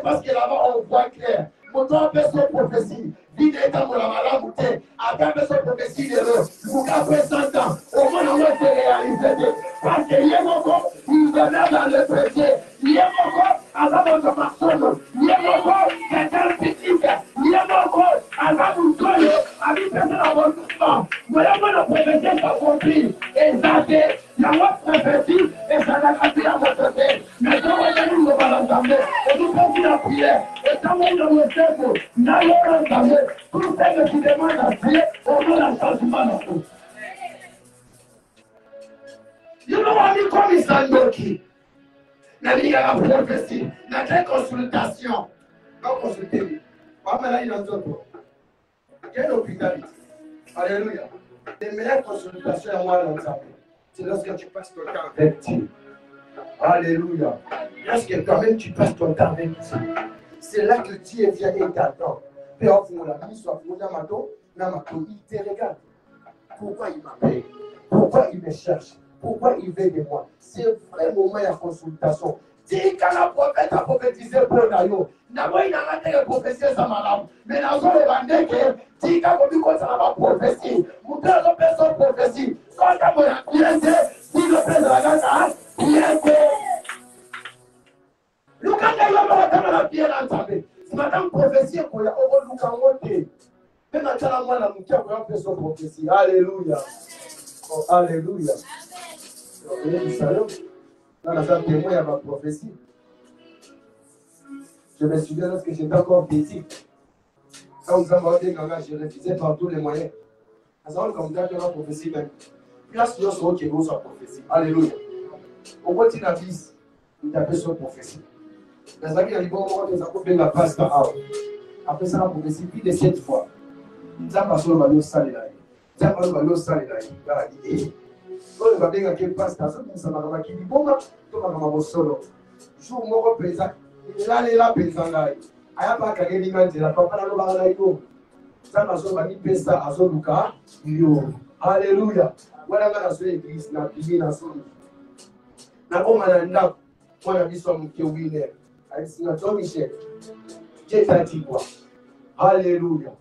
Parce que là-bas, on voit clair. Mon temps, personne prophétie. L'idée est dans la maladie. Après, personne prophétie de l'eau. Vous avez 100 ans. Au moins, on va se réaliser. Parce qu'il y a mon corps, il demeure dans le péché. Il y a mon corps, à la bonne personne. Il y a mon corps, quelqu'un critique. Il y a mon corps, à la bonne personne. À lui, personne à bon mouvement. Voilà, moi, la prophétie est accomplie. Et ça, c'est la haute prophétie. Et ça n'a pas été à votre côté. Mais quand on est nous, on va l'entendre. Et nous faisons la prière. Et quand on est dans le cercle, nous allons l'entendre. Tout ce que tu demandes à Dieu, on va la changement dans tout. You know what I mean? Comme ils sont bloqués. Il y a la prophétie. Il y a des consultations. Pas consulter. Pas mal dans d'autres. Quelle hôpital? Alléluia. Les meilleures consultations à moi dans sa vie, c'est lorsque tu passes ton temps avec Dieu. Alléluia. Lorsque toi-même tu passes ton temps avec Dieu. C'est là que Dieu vient et t'attend. Père, il te regarde. Pourquoi il m'appelle? Pourquoi il me cherche? Pourquoi il veut de moi? C'est vraiment ma consultation. Dis quand la prophète a prophétisé pour Nayo. D'abord, il a raté la prophétie de sa madame. Mais dans le bandé, dis quand on ça va prophétie. Vous père son personne prophétie. Soit quand on a bien dit, si le père de la gagne, bien dit. Le quand il y a la bien entamé. C'est madame prophétie qu'on a au Lukamote. Même à Tchalamwa, la moukia, on a fait son prophétie. Alléluia. Oh, alléluia. Dans la salle témoin, il y a ma prophétie. Je me souviens lorsque j'étais encore petit. Quand vous avez des gangas, je refusais par tous les moyens. À savoir comme ça, que la prophétie même. Place de ce qui est sa prophétie. Alléluia. On continue à dire, il appelle son prophétie. Les amis, il y a bon moment, ils ont fait la place après ça, la prophétie, plus de 7 fois. Ils ont passé le ballon salé là. Ils ont passé le ballon salé là. Il va bien quel passe, ça m'a dit, bon, tu vas me solo. Jour mon présent, là, il a présent là. Il n'y a pas qu'à gagner, il a pas de barreau. Ça m'a dit, pesta, à son Luca. Alléluia. Voilà, dans l'église, dans l'église, dans son. Na koma na ndako mwana biso mke winner alisina to Michel jetati quoi. Alléluia.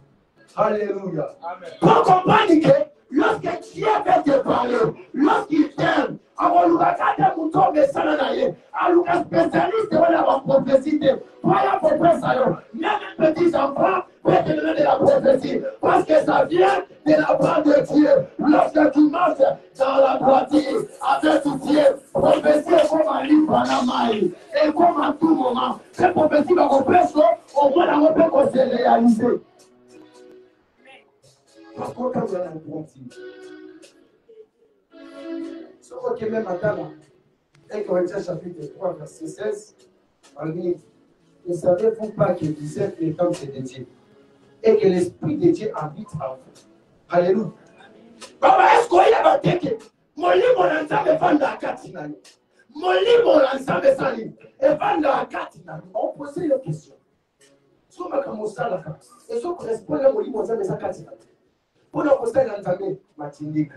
Alléluia. Amen. Pour comprendre que lorsque Dieu veut te parler, lorsqu'il t'aime, avant le regard de mon message naïe, alors que spécialiste de la prophétie, pas la prophétie, même les petits enfants peuvent te donner de la prophétie, parce que ça vient de la part de Dieu. Lorsque tu marches dans la voiture avec Dieu, prophétie est comme un livre Panamaï, et comme à tout moment, cette prophétie va reprendre, au moins on peut se réaliser. Par contre, quand vous allez en pratique, ce que même matin, 1 Corinthiens chapitre 3, verset 16, on dit, ne savez-vous pas que vous êtes les temples de Dieu et que l'Esprit de Dieu habite en vous? Alléluia. Comment est-ce qu'on y a battu que mon livre l'ensemble vend à 4 nani? Mon livre l'ensemble sans livre et vend à 4 nani? On posait la question. Ce qu'on va commencer à la faire. Et ce qui correspond à mon livre l'ensemble sans 4 nani. Pour nous conseiller l'ensemble, matindika.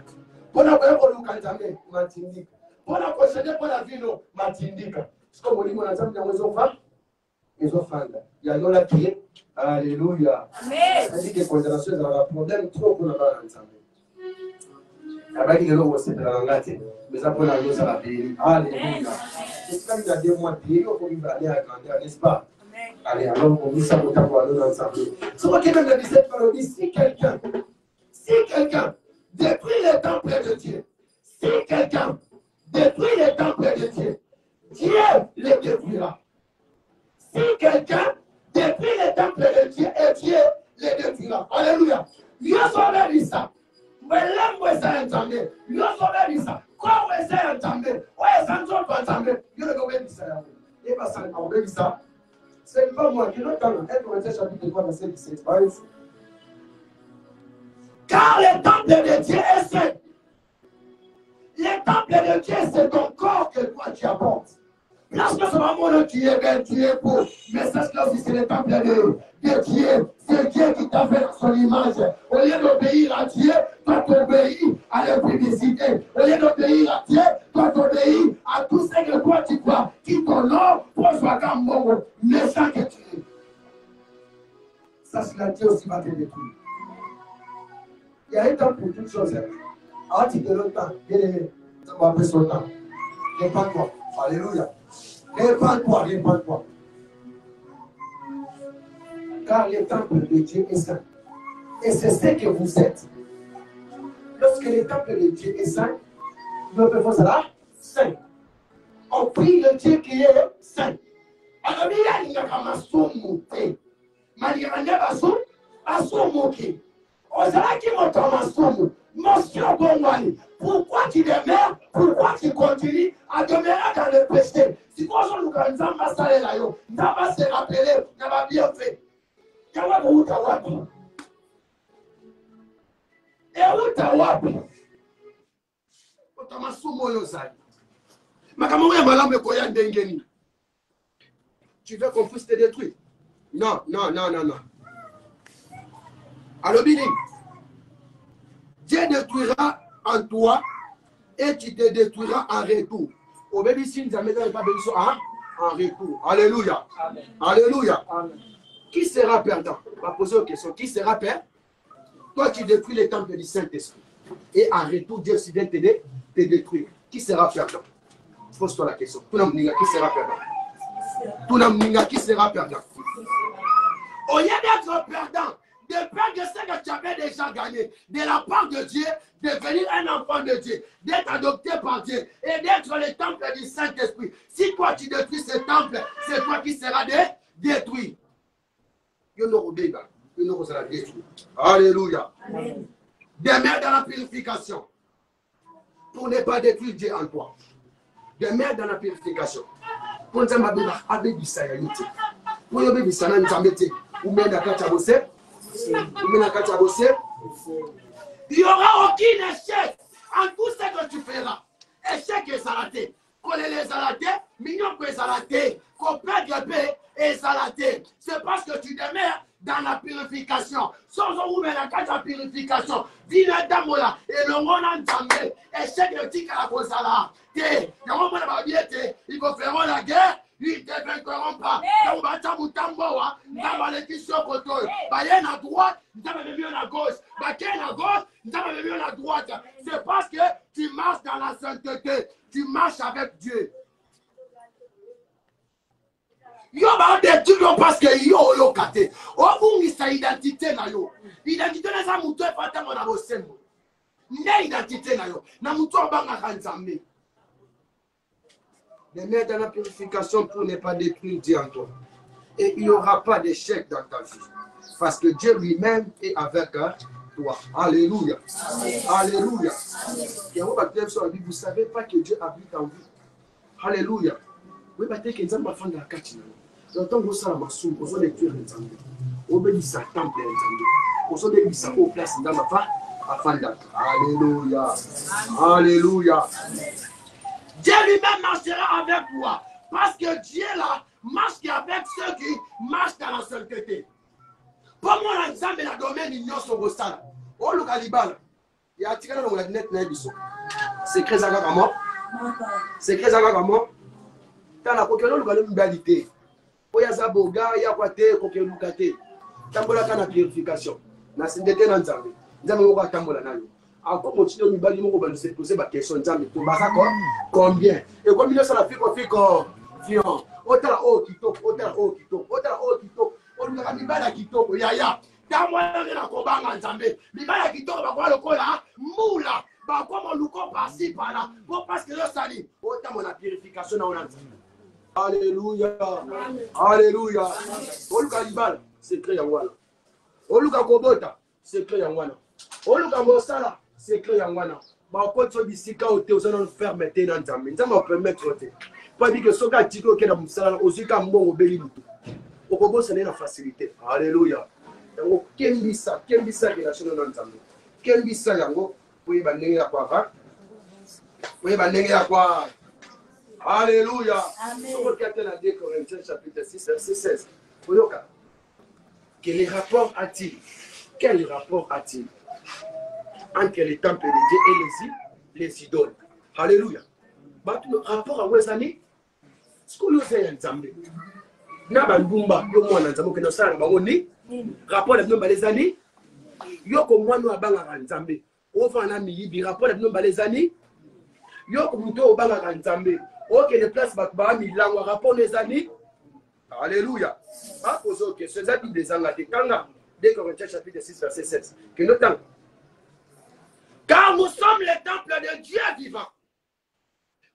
Pour nous conseiller l'ensemble, matindika. Pour nous conseiller pour la vie, matindika. Ce que mon livre l'ensemble dans les enfants, ils ont fait. Il y a là qui est. Alléluia. Amen. Ça dit que les condamnations ont un problème trop pour l'ensemble. Avec les gens aussi de la langue, mais ça pour la loi, ça va payer. Alléluia. C'est quand il y a 2 mois de payer, on peut aller à grandir, n'est-ce pas? Allez, alors on dit ça pour t'avoir l'ensemble. Ce que même le 17 par dit, si quelqu'un détruit les temples de Dieu, si quelqu'un détruit les temples de Dieu, Dieu les détruira. Si quelqu'un détruit les temples de Dieu, et Dieu les détruira. Alléluia. Dieu sauve dit ça. Mais l'homme vous essaie d'entendre. Dieu sauve dit ça. Quand vous essayez d'entendre, vous essayez d'entendre. Dieu ne peut pas dire ça. Et pas ça, on dit ça. C'est pas moi qui l'ai entendu. 1 Corinthiens chapitre 3, verset 17. Car le temple de Dieu est saint. Le temple de Dieu, c'est ton corps que toi tu apportes. Lorsque ce moment tu es belle, tu es beau, mais c'est que aussi c'est le temple de Dieu. C'est Dieu qui t'a fait son image. Au lieu d'obéir à Dieu, toi t'obéis à la publicité. Au lieu d'obéir à Dieu, toi t'obéis à tout ce que toi tu crois. Qui t'honore pour soit comme bon, méchant que tu es. Ça, c'est la Dieu aussi va te détruire. Il y a un temps pour toutes choses. Ah, tu te donnes le temps. Bien aimé. Ça va après son temps. Répande-toi. Alléluia. Répande-toi, répande-toi. Car le temple de Dieu est saint. Et c'est ce que vous êtes. Lorsque le temple de Dieu est saint, nous pouvons faire cela saint. On prie le Dieu qui est saint. Alors, il y a un soumouté. Pourquoi tu demeures? Pourquoi tu continues à demeurer dans le péché? Si quoi je nous quand ça va s'aller là, ça va se rappeler, ça va bien fait. Ça va où ta wapi? Et où ta wapi? Otama sumo yo zali. Makamoya malambe koya ndengeni. Tu veux qu'on puisse te détruire? Non, non, non, non, non. Alors, Bini, Dieu détruira en toi et tu te détruiras en retour. Au bébé, si nous n'avons pas besoin en retour. Alléluia. Amen. Alléluia. Amen. Qui sera perdant? On va poser une question. Qui sera perdant? Toi, tu détruis les temples du Saint-Esprit. Et en retour, Dieu aussi vient te détruire. Qui sera perdant? Pose-toi la question. Tout le monde qui sera perdant? Tout le monde qui sera perdant? Au lieu d'être perdant, de perdre ce que tu avais déjà gagné, de la part de Dieu, de devenir un enfant de Dieu, d'être adopté par Dieu et d'être le temple du Saint-Esprit. Si toi tu détruis ce temple, c'est toi qui seras détruit. You know sera détruit. Alléluia. Amen. Demeure dans la purification. pour ne pas détruire Dieu en toi. Demeure dans la purification. Pour nous il n'y aura aucun échec en tout ce que tu feras. Échec est salaté. Collez les salatés, mignon que salaté, copain de paix est salaté. C'est parce que tu demeures dans la purification. Sans ouvrir la carte de purification. Dis la dame là, et le monde en Zambé, échec le tic à la Bozala. Ils vont faire la guerre. Ils ne vaincront pas. On va t'amoutamboa, dans la lecture côté. Bayen à droite, nous avons mieux à gauche. Bayen à gauche, nous avons mieux à droite. C'est parce que tu marches dans la sainteté. Tu marches avec Dieu. Yo ba détruire parce que yo lokate. O bungi sa identité na yo. Identité na za mutu e pata mona bosembo. Ne identité na yo. Na mutu obanga kanzambe. Demeure dans la purification pour ne pas détruire Dieu en toi. Et il n'y aura pas d'échec dans ta vie. Parce que Dieu lui-même est avec toi. Alléluia. Alléluia. Vous ne savez pas que Dieu habite en vous. Alléluia. Oui, mais que nous avons fait la carte. Quand vous savez ma somme, vous allez tuer les Zambés. Vous allez sa temple les Zambés. Vous allez sa haute place dans ma femme. Alléluia. Alléluia. Dieu lui-même marchera avec toi. Parce que Dieu là marche avec ceux qui marchent dans la sainteté. Pour moi, l'exemple de la domaine d'union sur le stade. Oh, le Calibal. Il y a un tiré dans la net. C'est très agréable. C'est très agréable. Dans la coquille, le galop d'égalité. Il y a Zaboga, il y a Quate, coquille Lucate. Tambola kana purification. Na sindete na nzambe. Nzambe ko tambola nayo. Encore continuer au bali moko ba se poser ba question nzambe to ba ko combien et combien ça la fiko fion otala o kitoko otala o kitoko otala o kitoko oluka mibala kitoko ya tambo na ko banga nzambe mibala kitoko ba kwa lokola mula ba kwa moluko pasi pala pour parce que le sali otamo na purification na ona nzambe. Alléluia. Alléluia. Oluka mibala secret ya wana oluka kobota secret ya wana oluka mosala secret yangwana ba ko to bisika ote osana fermeté na nzambe nzambe permettre ote pas dire que soka tiko ke na musala osika mbongo beli lutu okobosa na facilité. Alléluia. Yango kembisa relation na nzambe kembisa yango oui bandenge ya kwa oui bandenge ya kwa. Alléluia. Amen. On regarde dans 2 Corinthiens chapitre 6 verset 16. Oyoka. Quel rapport a-t-il entre les temples de Dieu et les idoles? Alléluia. Le rapport à Wesani, ce que nous faisons ensemble. Nabandumba, yo mwana nzambe ke no sala bango ni rapport de nomba les années. Yo ko mwana abanga nzambe. O fa na miyibi rapport de nomba les années. Yo ko muto obanga nzambe. O ke les places ba milango rapport les années. Alléluia. Pas poser que ces habits des anglatés kanga 2 Corinthiens chapitre 6 verset 7. Que notons. Car nous sommes les temples de Dieu vivant.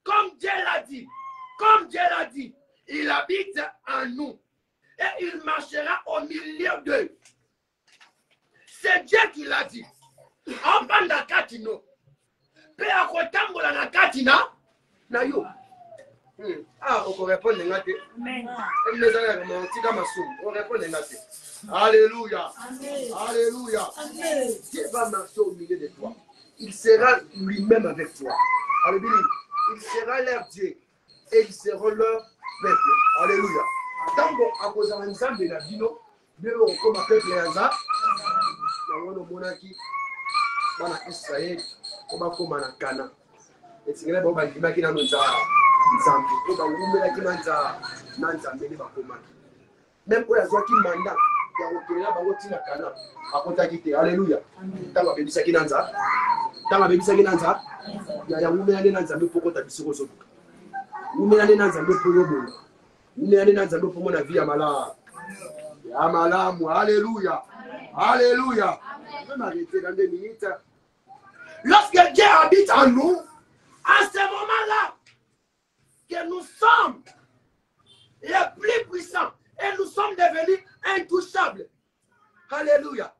Comme Dieu l'a dit, il habite en nous et il marchera au milieu d'eux. C'est Dieu qui l'a dit. En banda katino. Pe akotambola na katina na yo. Ah, on répond ngate. Amen. On répond ngate. Alléluia. Amen. Alléluia. Amen. Dieu va marcher au milieu de toi. Il sera lui-même avec toi. Alléluia. Il sera leur Dieu et ils seront leur peuple. Alléluia. Tant qu'on a posé un ensemble de la vie, nous comme un peuple Yaza, nous avons monaki, dans Israël, comme un Cana. Et c'est là que nous avons dit même pour la joie qui manda, il y a aucun là, il y a Cana. À compter alléluia. Tant que baby sakinanza, tant que baby sakinanza, il y a women nanza pour compter bisoko so. Women nanza pour yo bon. Women nanza pour mon vie amala. Amala mo alléluia. Alléluia. Même arrêter dans 2 minutes. Lorsque Dieu habite en nous, à ce moment-là, que nous sommes les plus puissants et nous sommes devenus intouchables. Alléluia.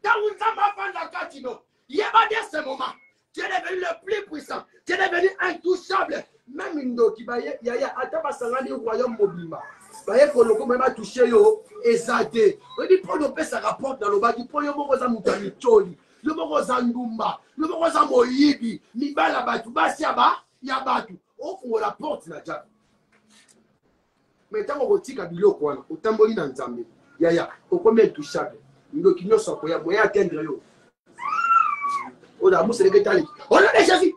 Dans une femme la catino, il y a pas de ce moment. Tu es devenu le plus puissant. Tu es devenu intouchable. Même Indo qui va y a royaume mobimba. Baye koloko même touché yo ezate. On dit pour nous ça rapporte dans le bas du pour yo moko za mutami choli. Yo moko za ndumba, yo moko za moyibi, mibala batu basi ya batu. Ofungo la porte na jabu. Mais tant qu'on tika biloko wana, otamboli na nzambe. Yaya, okome intouchable. Ndo kinyoso ko ya moya atteindre yo. Ola museleke tali. Ola de Jésus.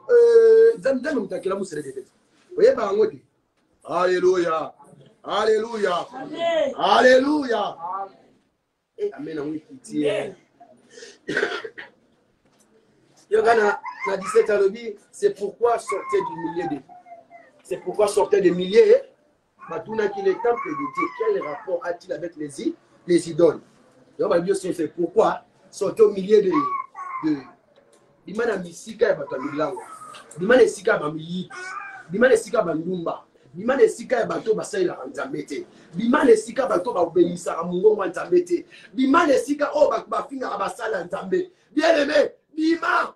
Nzambe mutakela museleke. Oye ba ngodi. Alléluia. Alléluia. Amen. Alléluia. Amen. Oui, pitié. Yogana, na 17 ans, c'est pourquoi sortir du milieu de. C'est pourquoi sortir des milliers. Maintenant qu'il est temple de Dieu, quel rapport a-t-il avec les idoles? C'est pourquoi sortir au milieu de. Dimana misika ya batamilango. Dimana sika ba miyi. Dimana sika ba ndumba. Dimana sika ya bato basaila nzambete. Dimana sika bato ba obéissa à mungongo nzambete. Dimana sika o ba finga basala nzambe. Bien-aimé, bima.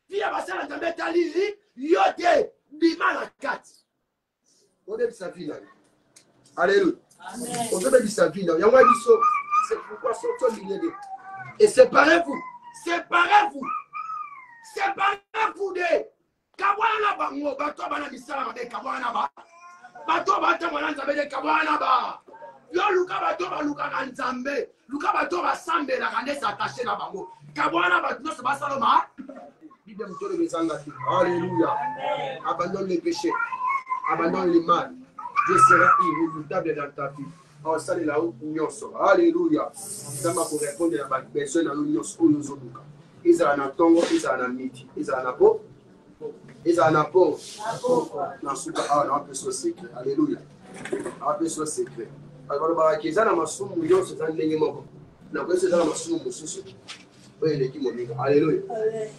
Fia basala nzambete ali yote bima la 4. On est sa vie là. Alléluia. Amen. On est sa vie là. Yangwa biso, c'est pourquoi sortons au milieu de. Et séparez-vous. Séparez-vous de Kabwana bango bato bana misala de Kabwana ba bato bata mwana nzambe de Kabwana ba yo luka bato ba luka na nzambe luka bato ba sambe na kande s'attacher na bango Kabwana bato no se basaloma Bible mtolo bezanga tu. Alléluia. Abandonne les péchés, abandonne les mal. Dieu sera inéluctable dans ta vie. On s'allait là-haut, alléluia. Ça m'a pour répondre à ma besoin dans l'union où nous sommes. Ils ont un tongo, ils ont un midi, ils ont un peau, ils ont un peau. Dans ce cas, on a un peu de secret. Alléluia. Un peu de secret. Alors, ils ont un massou, ils ont un élément. Nous avons un massou, alléluia.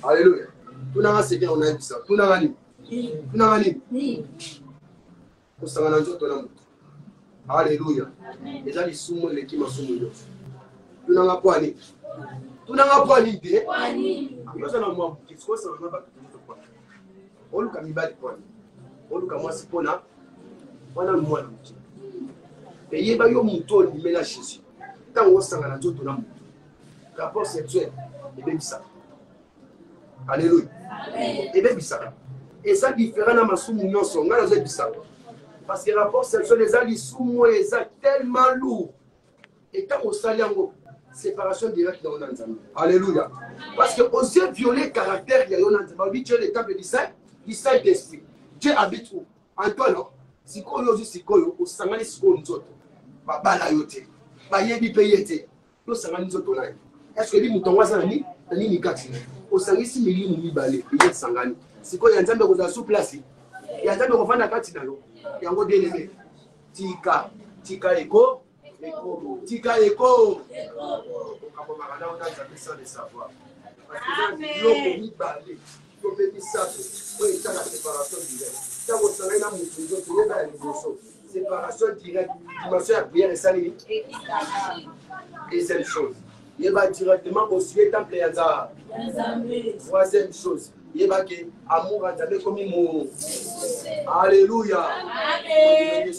Alléluia. Tout le monde sait qu'on a vu ça. Tout le monde. Tout le monde. Tout le monde. Alléluia. Et là, les soumons, les qui m'ont soumé. Tout n'a pas ni. Tout n'a pas ni. Nous allons voir qu'est-ce que ça va pas. On le camibal quoi. On le camois si pona. On a le mois. Et il y a eu mon tour de ménage ici. Quand on s'en a la joie de l'amour. Rapport sexuel. Et bien ça. Alléluia. Et bien ça. Et ça différent dans ma soumou non son. On a le ça. Parce que le rapport sexuel, les alliés sous-moi, tellement lourd. Et quand on s'allie en séparation directe dans l'ensemble. Alléluia. Parce que oser violer le caractère de l'ensemble. Dieu est le temple du Saint-Esprit. Dieu habite où? En toi, non? Si on a dit si on a sangani si on a dit bala yote. Bayebi payete. Nous sangani zoto là. Est-ce que lui mouton wa sangani? Tani ni kati. O sangani si mili mumi balé. Il sangani. Si on a dit que on a sous place. Il y a des gens qui vont kati na lo. Yango délégué. Tika eko. Tika eko. Quand on a ça de savoir. Parce que l'eau balé. Il faut faire ça. Oui, ça la séparation directe. Quand on s'en est dans mon séparation directe. Dimension à prière et salut. Deuxième chose. Il va directement au ciel temple Yazar. Troisième chose. Il va que amour à jamais comme mon. Alléluia. Amen.